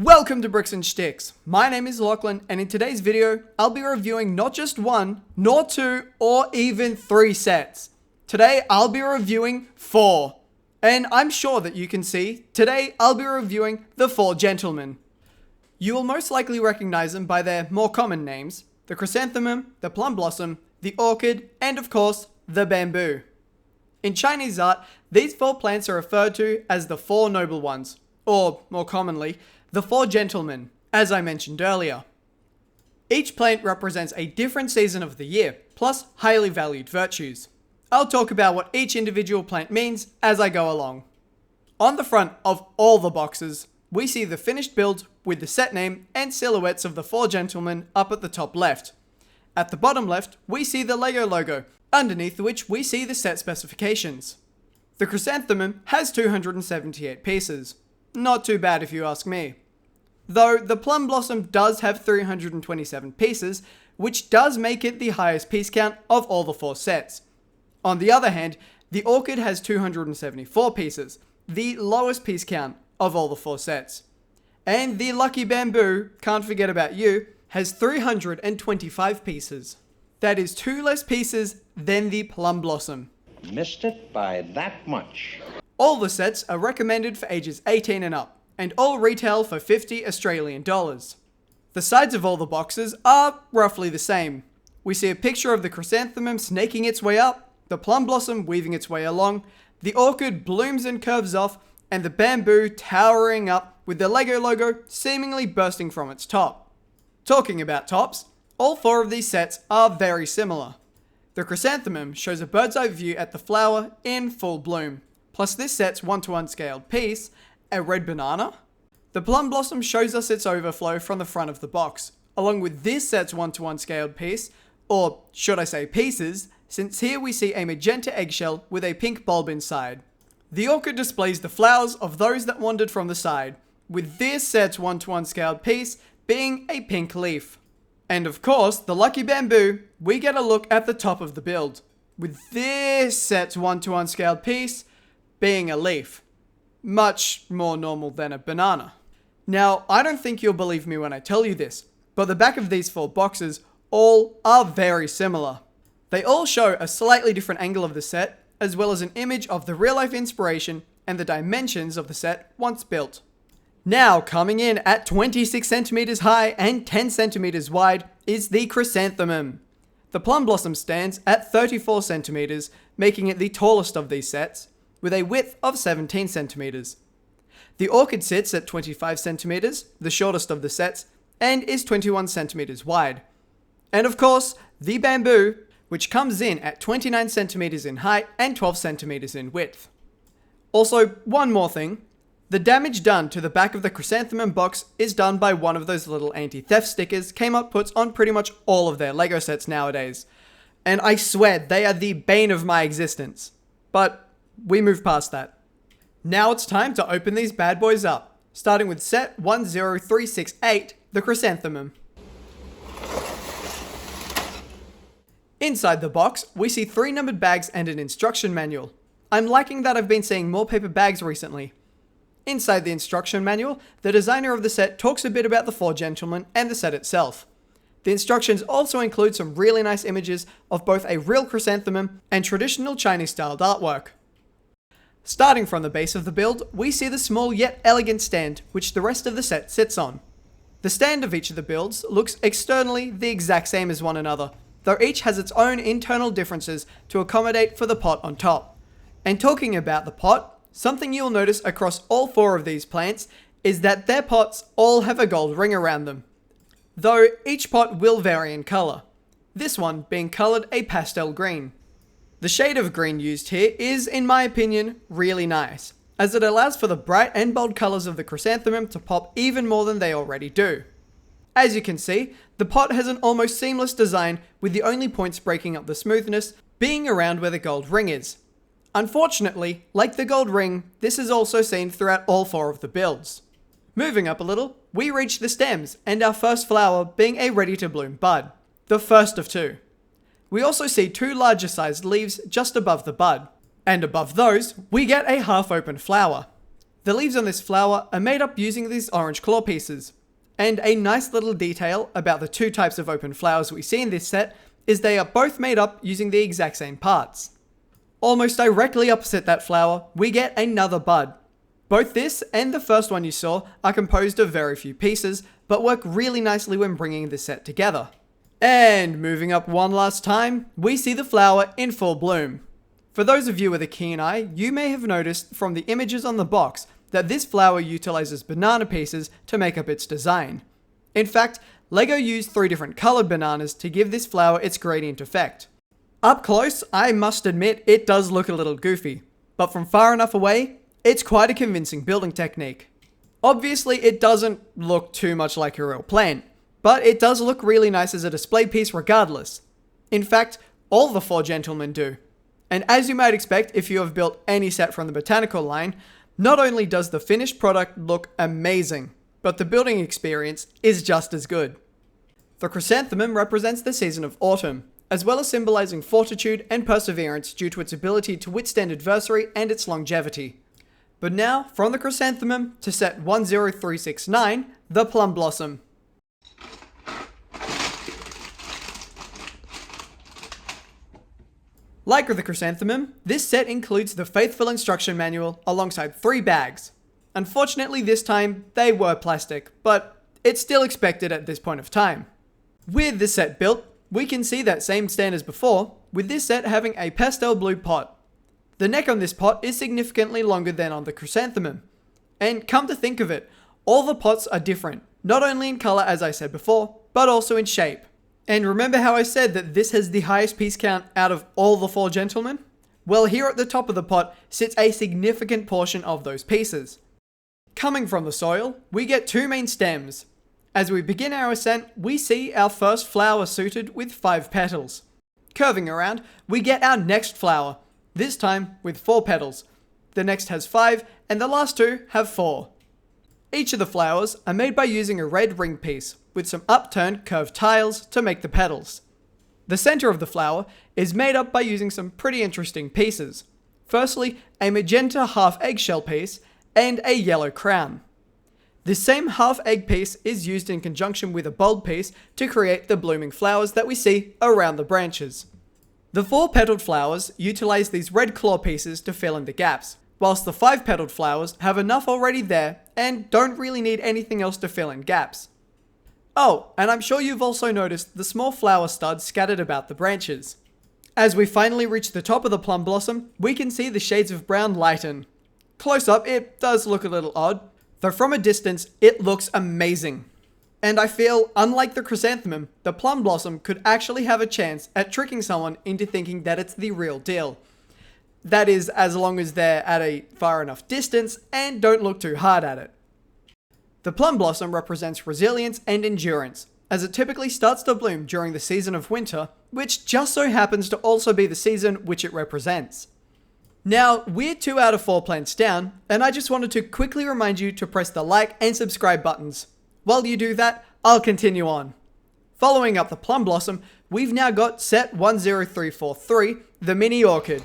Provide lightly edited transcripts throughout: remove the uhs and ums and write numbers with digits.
Welcome to BricksNShticks. My name is Lachlan, and in today's video, I'll be reviewing not just one, nor two, or even three sets. Today, I'll be reviewing 4. And I'm sure that you can see, today I'll be reviewing the 4 gentlemen. You will most likely recognize them by their more common names, the chrysanthemum, the plum blossom, the orchid, and of course, the bamboo. In Chinese art, these 4 plants are referred to as the 4 noble ones, or more commonly, the 4 gentlemen, as I mentioned earlier. Each plant represents a different season of the year, plus highly valued virtues. I'll talk about what each individual plant means as I go along. On the front of all the boxes, we see the finished build with the set name and silhouettes of the 4 gentlemen up at the top left. At the bottom left, we see the Lego logo, underneath which we see the set specifications. The chrysanthemum has 278 pieces. Not too bad if you ask me. Though the plum blossom does have 327 pieces, which does make it the highest piece count of all the 4 sets. On the other hand, the orchid has 274 pieces, the lowest piece count of all the 4 sets. And the lucky bamboo, can't forget about you, has 325 pieces. That is 2 less pieces than the plum blossom. Missed it by that much. All the sets are recommended for ages 18 and up, and all retail for 50 Australian dollars. The sides of all the boxes are roughly the same. We see a picture of the chrysanthemum snaking its way up, the plum blossom weaving its way along, the orchid blooms and curves off, and the bamboo towering up with the Lego logo seemingly bursting from its top. Talking about tops, all 4 of these sets are very similar. The chrysanthemum shows a bird's eye view at the flower in full bloom, plus this set's 1:1 scaled piece, a red banana. The plum blossom shows us its overflow from the front of the box, along with this set's 1:1 scaled piece, or should I say pieces, since here we see a magenta eggshell with a pink bulb inside. The orchid displays the flowers of those that wandered from the side, with this set's 1:1 scaled piece being a pink leaf. And of course, the lucky bamboo, we get a look at the top of the build, with this set's 1:1 scaled piece being a leaf. Much more normal than a banana. Now, I don't think you'll believe me when I tell you this, but the back of these 4 boxes all are very similar. They all show a slightly different angle of the set, as well as an image of the real-life inspiration and the dimensions of the set once built. Now, coming in at 26 centimeters high and 10 centimeters wide is the chrysanthemum. The plum blossom stands at 34 centimeters, making it the tallest of these sets, with a width of 17 centimeters. The orchid sits at 25 centimeters, the shortest of the sets, and is 21 centimeters wide. And of course, the bamboo, which comes in at 29 centimeters in height and 12 centimeters in width. Also, one more thing. The damage done to the back of the chrysanthemum box is done by one of those little anti-theft stickers Kmart puts on pretty much all of their Lego sets nowadays. And I swear they are the bane of my existence. But we move past that. Now it's time to open these bad boys up, starting with set 10368, the chrysanthemum. Inside the box, we see 3 numbered bags and an instruction manual. I'm liking that I've been seeing more paper bags recently. Inside the instruction manual, the designer of the set talks a bit about the 4 gentlemen and the set itself. The instructions also include some really nice images of both a real chrysanthemum and traditional Chinese-styled artwork. Starting from the base of the build, we see the small yet elegant stand which the rest of the set sits on. The stand of each of the builds looks externally the exact same as one another, though each has its own internal differences to accommodate for the pot on top. And talking about the pot, something you'll notice across all 4 of these plants is that their pots all have a gold ring around them, though each pot will vary in colour, this one being coloured a pastel green. The shade of green used here is, in my opinion, really nice, as it allows for the bright and bold colours of the chrysanthemum to pop even more than they already do. As you can see, the pot has an almost seamless design, with the only points breaking up the smoothness being around where the gold ring is. Unfortunately, like the gold ring, this is also seen throughout all 4 of the builds. Moving up a little, we reach the stems, and our first flower being a ready-to-bloom bud, the first of 2. We also see 2 larger sized leaves just above the bud, and above those, we get a half-open flower. The leaves on this flower are made up using these orange claw pieces. And a nice little detail about the two types of open flowers we see in this set is they are both made up using the exact same parts. Almost directly opposite that flower, we get another bud. Both this and the first one you saw are composed of very few pieces, but work really nicely when bringing this set together. And moving up one last time, we see the flower in full bloom. For those of you with a keen eye, you may have noticed from the images on the box that this flower utilizes banana pieces to make up its design. In fact, LEGO used 3 different colored bananas to give this flower its gradient effect. Up close, I must admit it does look a little goofy, but from far enough away, it's quite a convincing building technique. Obviously, it doesn't look too much like a real plant, but it does look really nice as a display piece regardless. In fact, all the 4 gentlemen do. And as you might expect if you have built any set from the Botanical line, not only does the finished product look amazing, but the building experience is just as good. The chrysanthemum represents the season of autumn, as well as symbolizing fortitude and perseverance due to its ability to withstand adversity and its longevity. But now, from the chrysanthemum to set 10369, the plum blossom. Like with the chrysanthemum, this set includes the faithful instruction manual alongside 3 bags. Unfortunately this time, they were plastic, but it's still expected at this point of time. With this set built, we can see that same stand as before, with this set having a pastel blue pot. The neck on this pot is significantly longer than on the chrysanthemum. And come to think of it, all the pots are different, not only in color as I said before, but also in shape. And remember how I said that this has the highest piece count out of all the 4 gentlemen? Well, here at the top of the pot sits a significant portion of those pieces. Coming from the soil, we get 2 main stems. As we begin our ascent, we see our first flower suited with 5 petals. Curving around, we get our next flower, this time with 4 petals. The next has 5, and the last 2 have 4. Each of the flowers are made by using a red ring piece with some upturned curved tiles to make the petals. The center of the flower is made up by using some pretty interesting pieces. Firstly, a magenta half eggshell piece and a yellow crown. This same half egg piece is used in conjunction with a bulb piece to create the blooming flowers that we see around the branches. The 4-petaled flowers utilize these red claw pieces to fill in the gaps, whilst the 5-petaled flowers have enough already there and don't really need anything else to fill in gaps. Oh, and I'm sure you've also noticed the small flower studs scattered about the branches. As we finally reach the top of the plum blossom, we can see the shades of brown lighten. Close up, it does look a little odd, though from a distance, it looks amazing. And I feel, unlike the chrysanthemum, the plum blossom could actually have a chance at tricking someone into thinking that it's the real deal. That is, as long as they're at a far enough distance and don't look too hard at it. The plum blossom represents resilience and endurance, as it typically starts to bloom during the season of winter, which just so happens to also be the season which it represents. Now, we're 2 out of 4 plants down, and I just wanted to quickly remind you to press the like and subscribe buttons. While you do that, I'll continue on. Following up the plum blossom, we've now got set 10343, the mini orchid.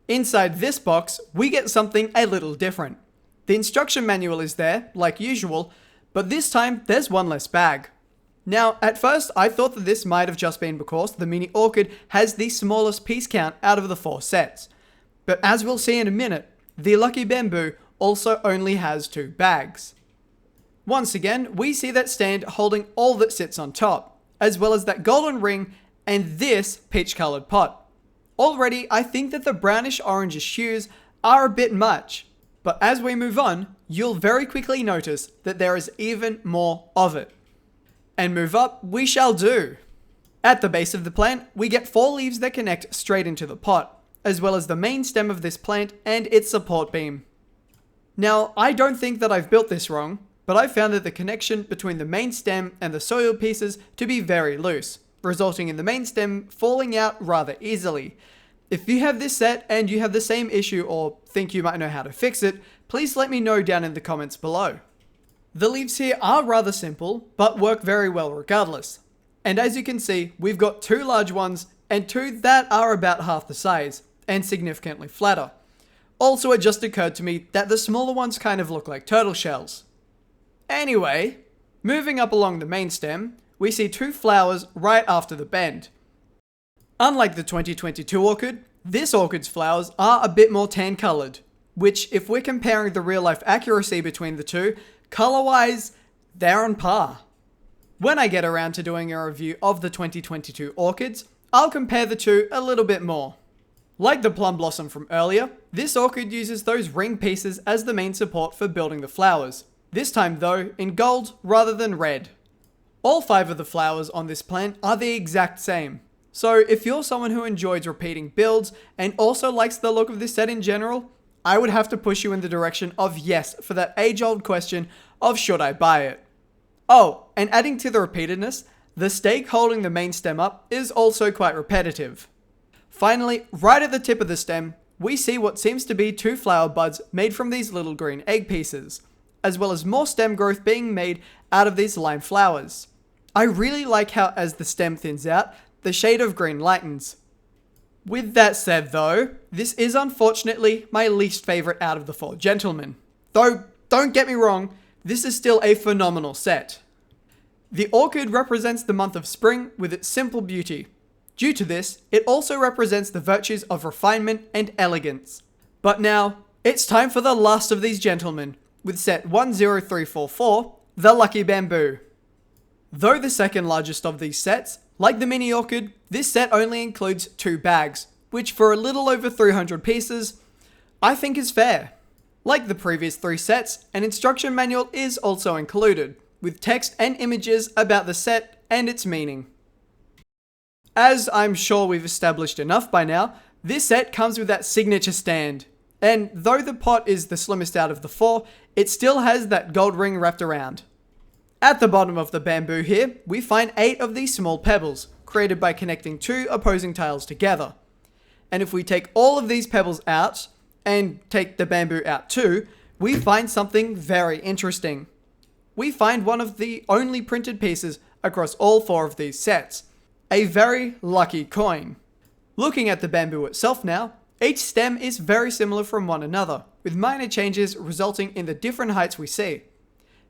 Inside this box, we get something a little different. The instruction manual is there, like usual, but this time there's 1 less bag. Now, at first I thought that this might have just been because the mini orchid has the smallest piece count out of the 4 sets. But as we'll see in a minute, the lucky bamboo also only has 2 bags. Once again, we see that stand holding all that sits on top, as well as that golden ring and this peach-colored pot. Already, I think that the brownish-orangish hues are a bit much, but as we move on, you'll very quickly notice that there is even more of it. And move up we shall do. At the base of the plant, we get 4 leaves that connect straight into the pot, as well as the main stem of this plant and its support beam. Now, I don't think that I've built this wrong, but I found that the connection between the main stem and the soil pieces to be very loose, resulting in the main stem falling out rather easily. If you have this set and you have the same issue or think you might know how to fix it, please let me know down in the comments below. The leaves here are rather simple, but work very well regardless. And as you can see, we've got 2 large ones and 2 that are about half the size and significantly flatter. Also, it just occurred to me that the smaller ones kind of look like turtle shells. Anyway, moving up along the main stem, we see 2 flowers right after the bend. Unlike the 2022 orchid, this orchid's flowers are a bit more tan coloured, which, if we're comparing the real life accuracy between the two, colour-wise, they're on par. When I get around to doing a review of the 2022 orchids, I'll compare the two a little bit more. Like the plum blossom from earlier, this orchid uses those ring pieces as the main support for building the flowers. This time though, in gold rather than red. All 5 of the flowers on this plant are the exact same. So if you're someone who enjoys repeating builds and also likes the look of this set in general, I would have to push you in the direction of yes for that age-old question of should I buy it. Oh, and adding to the repeatedness, the stake holding the main stem up is also quite repetitive. Finally, right at the tip of the stem, we see what seems to be 2 flower buds made from these little green egg pieces, as well as more stem growth being made out of these lime flowers. I really like how as the stem thins out, the shade of green lightens. With that said though, this is unfortunately my least favourite out of the 4 gentlemen. Though, don't get me wrong, this is still a phenomenal set. The orchid represents the month of spring with its simple beauty. Due to this, it also represents the virtues of refinement and elegance. But now, it's time for the last of these gentlemen, with set 10344, the Lucky Bamboo. Though the second largest of these sets, like the mini orchid, this set only includes 2 bags, which for a little over 300 pieces, I think is fair. Like the previous 3 sets, an instruction manual is also included, with text and images about the set and its meaning. As I'm sure we've established enough by now, this set comes with that signature stand. And though the pot is the slimmest out of the 4, it still has that gold ring wrapped around. At the bottom of the bamboo here, we find 8 of these small pebbles, created by connecting 2 opposing tiles together. And if we take all of these pebbles out, and take the bamboo out too, we find something very interesting. We find one of the only printed pieces across all 4 of these sets. A very lucky coin. Looking at the bamboo itself now, each stem is very similar from one another, with minor changes resulting in the different heights we see.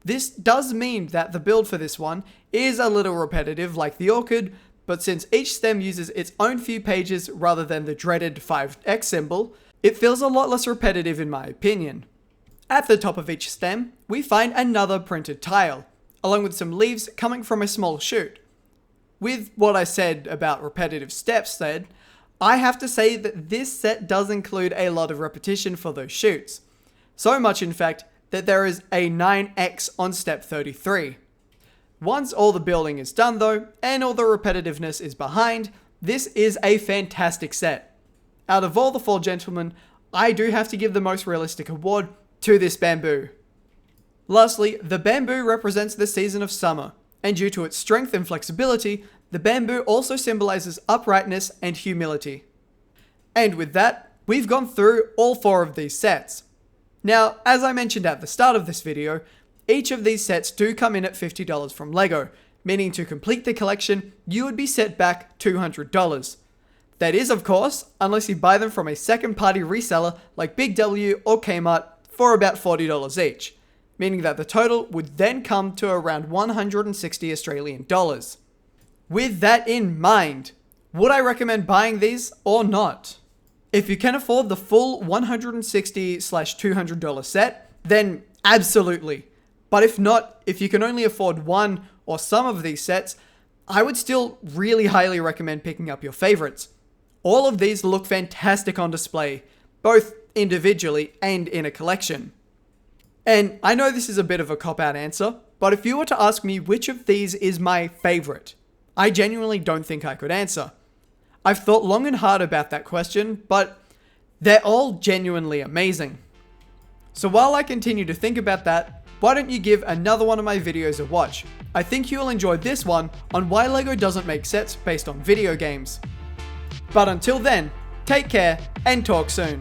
This does mean that the build for this one is a little repetitive like the orchid, but since each stem uses its own few pages rather than the dreaded 5x symbol, it feels a lot less repetitive in my opinion. At the top of each stem, we find another printed tile, along with some leaves coming from a small shoot. With what I said about repetitive steps said, I have to say that this set does include a lot of repetition for those shoots. So much in fact that there is a 9x on step 33. Once all the building is done though, and all the repetitiveness is behind, this is a fantastic set. Out of all the 4 gentlemen, I do have to give the most realistic award to this bamboo. Lastly, the bamboo represents the season of summer, and due to its strength and flexibility, the bamboo also symbolizes uprightness and humility. And with that, we've gone through all 4 of these sets. Now, as I mentioned at the start of this video, each of these sets do come in at $50 from LEGO, meaning to complete the collection, you would be set back $200. That is, of course, unless you buy them from a second-party reseller like Big W or Kmart for about $40 each, meaning that the total would then come to around 160 Australian dollars. With that in mind, would I recommend buying these or not? If you can afford the full $160/$200 set, then absolutely. But if not, if you can only afford one or some of these sets, I would still really highly recommend picking up your favorites. All of these look fantastic on display, both individually and in a collection. And I know this is a bit of a cop-out answer, but if you were to ask me which of these is my favorite, I genuinely don't think I could answer. I've thought long and hard about that question, but they're all genuinely amazing. So while I continue to think about that, why don't you give another one of my videos a watch? I think you'll enjoy this one on why LEGO doesn't make sets based on video games. But until then, take care and talk soon.